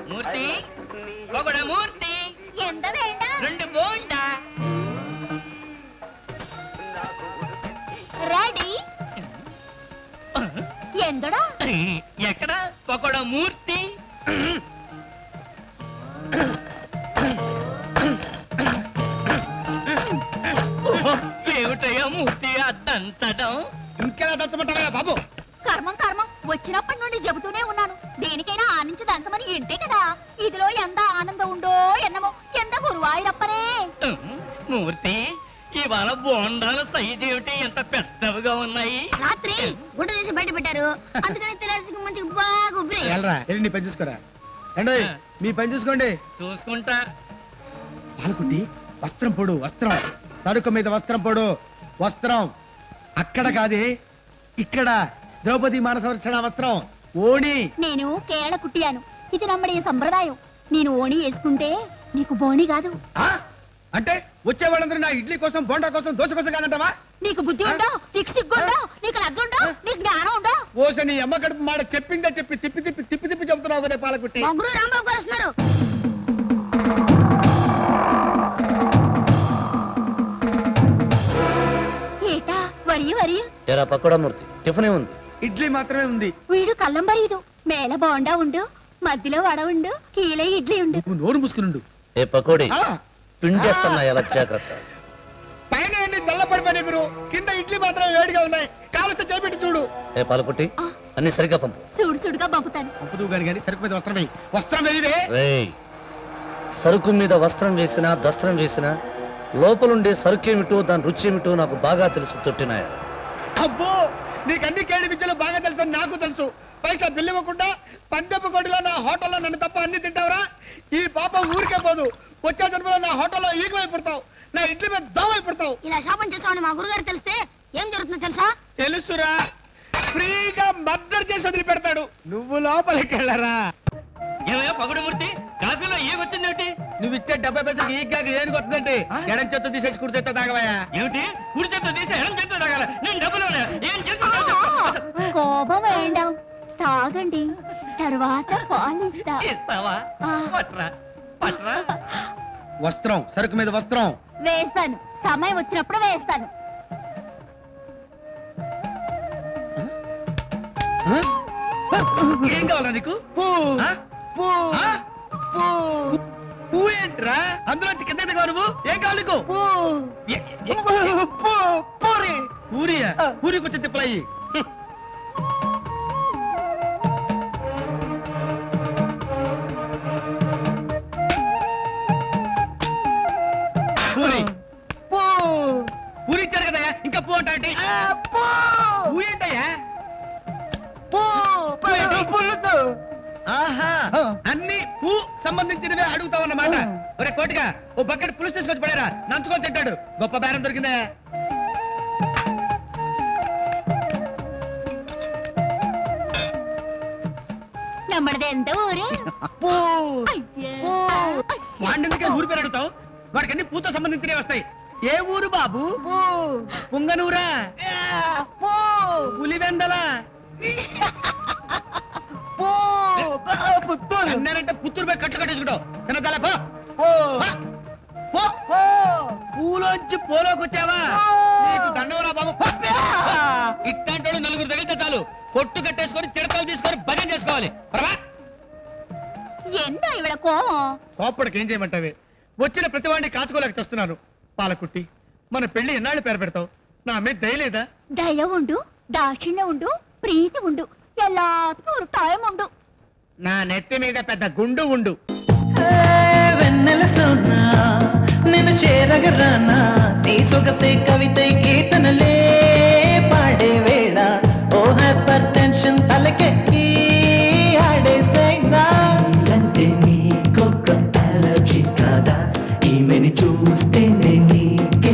మూర్తి ఒకడు మూర్తి ఎంత వేണ്ട 2 బోండా రెడీ ఎందడా ఎక్కడ ఒకడు మూర్తి ఏమిటయ్యా మూర్తి అద్దంచడం ఇంకెలా దంచమంటావా బాబు? కర్మం కర్మం వచ్చినప్పటి నుండి చెబుతూనే ఉన్నాను దేనికైనా ఆనించి దంచమని ఇంటే కదా ఇదిలో ఎంత ఆనందం ఉండో ఎన్నమో ఎంత గురువాయిరప్పనే మూర్తి ఇవాళ బోండాల సైజు ఏమిటి ఎంత పెద్దవిగా ఉన్నాయి రాత్రి గుడ్డ తీసి బయట పెట్టారు అందుకని తినాల్సి మంచిగా బాగా ఉబ్బరి నీ పని చూసుకోరా అండి మీ పని చూసుకోండి. చూసుకుంటా. పాలకుట్టి వస్త్రం పొడు వస్త్రం సరుకు మీద వస్త్రం పొడు వస్త్రం అక్కడ కాదే ఇక్కడ ద్రౌపది మాన సంరక్షణ వస్త్రం ఓణి. నేను కేరళ కుట్టియాను ఇది నమ్మడి సంప్రదాయం నేను ఓణి వేసుకుంటే నీకు బోణి కాదు. అంటే వచ్చే వాళ్ళందరూ నా ఇడ్లీ కోసం బోండా కోసం దోశ కోసం కాదంటావా? నీకు బుద్ధి ఉండో నీకు సిగ్గుండో నీకు లజ్జ ఉండో నీకు జ్ఞానం ఉండో ఓస నీ అమ్మ గడుపు మాట చెప్పిందే చెప్పి తిప్పి తిప్పి తిప్పి తిప్పి చెప్తున్నావు కదే పాలకుట్టి. ముగ్గురు రాంబాబు గారు వస్తున్నారు. ఏటా వరి వరి ఎరా పకోడా మూర్తి టిఫినే ఉంది ఇడ్లీ మాత్రమే ఉంది. వీడు కళ్ళం బరీదు మేల బోండా ఉండు మధ్యలో వడ ఉండు కీలే ఇడ్లీ ఉండు. నువ్వు నోరు మూసుకునుండు. ఏ పకోడీ పిండేస్తున్నా ఎలా జాగ్రత్త. పైన ఎన్ని చల్లపడిపోయి గురు కింద ఇడ్లీ మాత్రం వేడిగా ఉన్నాయి కాలుతో చేపెట్టి చూడు. ఏ పాలకుట్టి అన్ని సరిగా పంపు. చూడు చూడుగా పంపుతాను. పంపుతూ గాని సరుకు మీద వస్త్రం వేయి. వస్త్రం వేయివే. సరుకు మీద వస్త్రం వేసినా దస్త్రం వేసినా లోపలుండే సరుకేమిటో దాని రుచి ఏమిటో నాకు బాగా తెలుసు తొట్టినాయ. అబ్బో నీకన్ని కేడి విద్యలు బాగా తెలుసు నాకు తెలుసు. పైసా బిల్లు ఇవ్వకుండా పందెపు కొడిలో నా హోటల్లో నన్ను తప్ప అన్ని తింటావురా. ఈ పాపం ఊరికే పోదు వచ్చే జన్మలో నా హోటల్లో ఈగమైపోతావు నా ఇడ్లీ మీద దోమైపోతావు. ఇలా శాపం చేసామని మా గురుగారు తెలిస్తే ఏం జరుగుతుందో తెలుసా? తెలుసురా ఫ్రీగా మర్డర్ చేసి వదిలిపెడతాడు. నువ్వు లోపలికి వెళ్ళరా. ఏమయ్యా పగుడుమూర్తి కాఫీలో ఏమొచ్చిందేమిటి? నువ్వు ఇచ్చే 70 పైసలకి ఈగ్గా ఏం కొత్తదంటే ఎడం చేత తీసేసి కుడి చేత తాగవయా. ఏమిటి కుడి చేత తీసి ఎడం చేత తాగాల? నేను డబ్బులు ఏం కోపం వేయండాం తాగండి తర్వాత పాలిస్తా. ఇస్తావా? పట్రా పట్రా. వస్త్రం సరుకు మీద వస్త్రం వేస్తాను సమయం వచ్చినప్పుడు వేస్తాను. ఏం కావాలా నీకు? పువ్వు ఏంట్రా అందులో కింద దిగా నువ్వు ఏం కావాలి నీకు? పూరియా పూరికి వచ్చి తిప్పలయ్యి. పూరి పూరి ఇచ్చారు కదయ్యా ఇంకా పూ అంటే పూ ఏంటయ్యా? ఆహా అన్ని పూ సంబంధించినవే అడుగుతావన్నమాట. ఒరే కోటిగా ఓ బకెట్ పులుసు తీసుకొచ్చి పడారా నంచుకొని తింటాడు. గొప్ప బేరం దొరికిందా? నమ్మడది ఎంత ఊరే వాడికే ఊరి పేరు అడుగుతావు. వాడికి అన్ని పూతో సంబంధించినవి వస్తాయి. ఏ ఊరు బాబు? పుంగనూరా పులివెందల పుత్తూరు అన్నారంటే పుత్తూరు పోయి కట్టు కట్టేసుకుంటావు. తినదాలా పూలోంచి పోలోకి వచ్చావా? దండవరా బాబు. ఇట్లాంటి నలుగురు తగిలితే చాలు కొట్టు కట్టేసుకొని చిడతలు తీసుకొని భజన చేసుకోవాలి. ఎంతో ఇవిడ కోపం. కోపడికి ఏం చేయమంటావే? వచ్చిన ప్రతి వాడిని కాచుకోలేక చేస్తున్నాను. పాలకుట్టి మన పెళ్లి ఎన్నాళ్ళు పేరు పెడతావు? నా మీద దయలేదా? దయ ఉండు దాక్షిణ్యం ఉండు ప్రీతి ఉండు ఎల్లాత్కు టైం ఉండు. నా నెత్తి మీద పెద్ద గుండు ఉండు. వెన్నెల సోనా నిన్ను చేరగరానా నీ సొగసే కవిత కీర్తనలే పాడే వేళ ఓ హైపర్ టెన్షన్ తలకెక్కి ఆడేసేనా అంటే నీకొక అలర్జీ కాదా ఈమెని చూస్తేనే నీకే